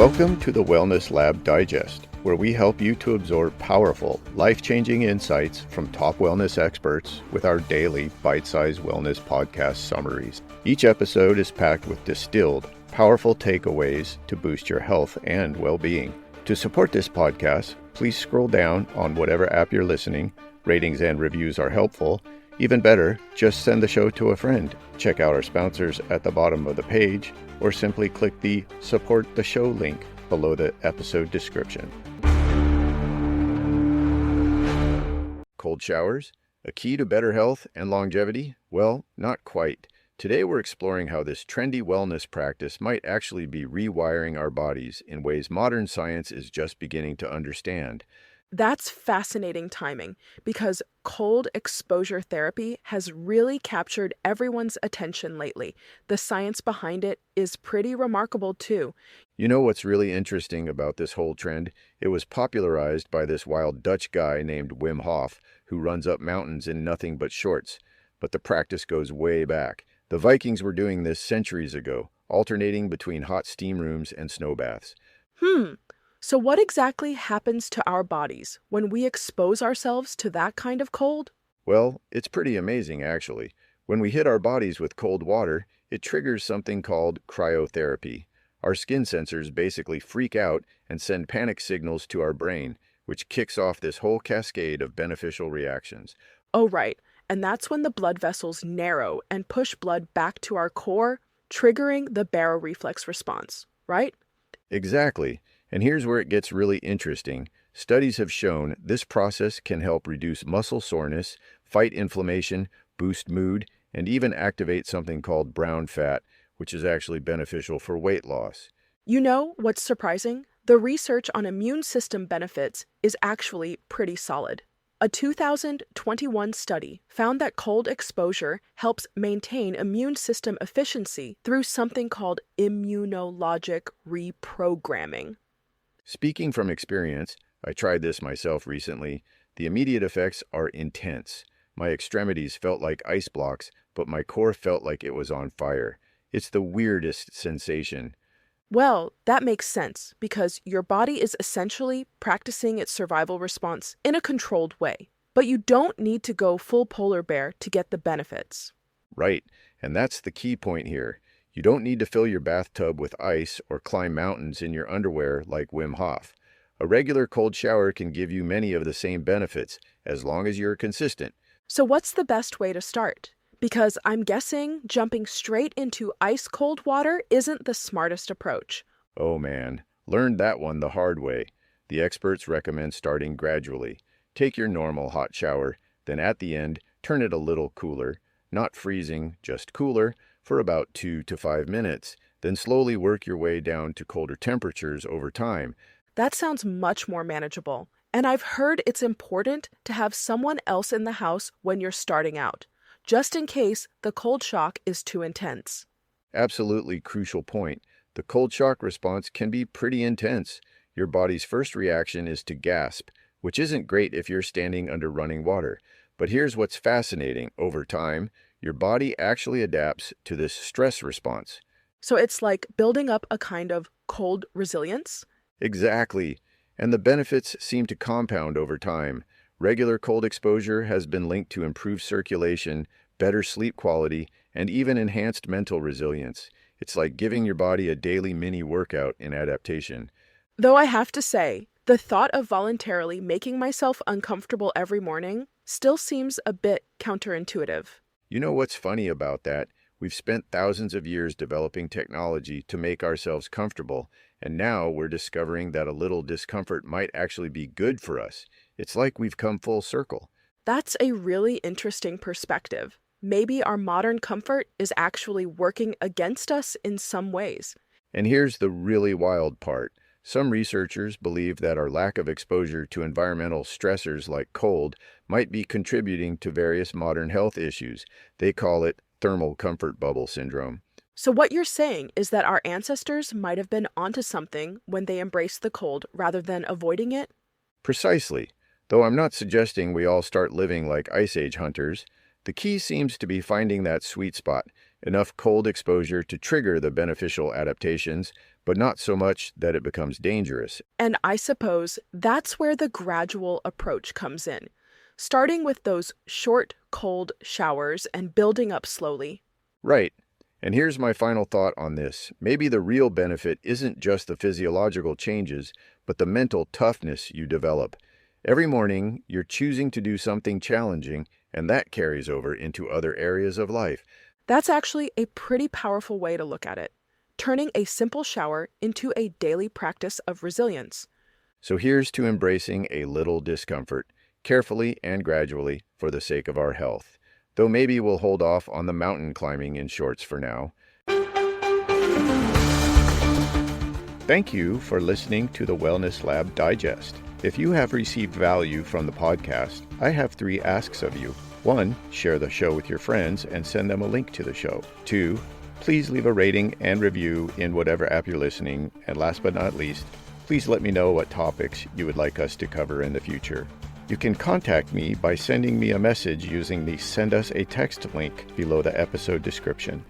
Welcome to the Wellness Lab Digest, where we help you to absorb powerful, life-changing insights from top wellness experts with our daily bite-sized wellness podcast summaries. Each episode is packed with distilled, powerful takeaways to boost your health and well-being. To support this podcast, please scroll down on whatever app you're listening. Ratings and reviews are helpful. Even better, just send the show to a friend. Check out our sponsors at the bottom of the page, or simply click the Support the Show link below the episode description. Cold showers? A key to better health and longevity? Well, not quite. Today we're exploring how this trendy wellness practice might actually be rewiring our bodies in ways modern science is just beginning to understand. That's fascinating timing because cold exposure therapy has really captured everyone's attention lately. The science behind it is pretty remarkable too. You know what's really interesting about this whole trend? It was popularized by this wild Dutch guy named Wim Hof, who runs up mountains in nothing but shorts. But the practice goes way back. The Vikings were doing this centuries ago, alternating between hot steam rooms and snow baths. So what exactly happens to our bodies when we expose ourselves to that kind of cold? Well, it's pretty amazing, actually. When we hit our bodies with cold water, it triggers something called cryotherapy. Our skin sensors basically freak out and send panic signals to our brain, which kicks off this whole cascade of beneficial reactions. Oh, right. And that's when the blood vessels narrow and push blood back to our core, triggering the baroreflex response, right? Exactly. And here's where it gets really interesting. Studies have shown this process can help reduce muscle soreness, fight inflammation, boost mood, and even activate something called brown fat, which is actually beneficial for weight loss. You know what's surprising? The research on immune system benefits is actually pretty solid. A 2021 study found that cold exposure helps maintain immune system efficiency through something called immunologic reprogramming. Speaking from experience, I tried this myself recently. The immediate effects are intense. My extremities felt like ice blocks, but my core felt like it was on fire. It's the weirdest sensation. Well, that makes sense because your body is essentially practicing its survival response in a controlled way. But you don't need to go full polar bear to get the benefits. Right, and that's the key point here. You don't need to fill your bathtub with ice or climb mountains in your underwear like Wim Hof. A regular cold shower can give you many of the same benefits as long as you're consistent. So what's the best way to start? Because I'm guessing jumping straight into ice-cold water isn't the smartest approach. Oh man, learned that one the hard way. The experts recommend starting gradually. Take your normal hot shower, then at the end, turn it a little cooler. Not freezing, just cooler, for about 2 to 5 minutes. Then slowly work your way down to colder temperatures over time. That sounds much more manageable. And I've heard it's important to have someone else in the house when you're starting out, just in case the cold shock is too intense. Absolutely crucial point. The cold shock response can be pretty intense. Your body's first reaction is to gasp, which isn't great if you're standing under running water. But here's what's fascinating. Over time, your body actually adapts to this stress response. So it's like building up a kind of cold resilience? Exactly. And the benefits seem to compound over time. Regular cold exposure has been linked to improved circulation, better sleep quality, and even enhanced mental resilience. It's like giving your body a daily mini workout in adaptation. Though I have to say, the thought of voluntarily making myself uncomfortable every morning still seems a bit counterintuitive. You know what's funny about that? We've spent thousands of years developing technology to make ourselves comfortable, and now we're discovering that a little discomfort might actually be good for us. It's like we've come full circle. That's a really interesting perspective. Maybe our modern comfort is actually working against us in some ways. And here's the really wild part. Some researchers believe that our lack of exposure to environmental stressors like cold might be contributing to various modern health issues. They call it thermal comfort bubble syndrome. So what you're saying is that our ancestors might have been onto something when they embraced the cold rather than avoiding it? Precisely. Though I'm not suggesting we all start living like Ice Age hunters, the key seems to be finding that sweet spot, enough cold exposure to trigger the beneficial adaptations, but not so much that it becomes dangerous. And I suppose that's where the gradual approach comes in, starting with those short, cold showers and building up slowly. Right. And here's my final thought on this. Maybe the real benefit isn't just the physiological changes, but the mental toughness you develop. Every morning, you're choosing to do something challenging, and that carries over into other areas of life. That's actually a pretty powerful way to look at it, turning a simple shower into a daily practice of resilience. So here's to embracing a little discomfort, carefully and gradually, for the sake of our health. Though maybe we'll hold off on the mountain climbing in shorts for now. Thank you for listening to the Wellness Lab Digest. If you have received value from the podcast, I have 3 asks of you. 1, share the show with your friends and send them a link to the show. 2, please leave a rating and review in whatever app you're listening. And last but not least, please let me know what topics you would like us to cover in the future. You can contact me by sending me a message using the Send Us a Text link below the episode description.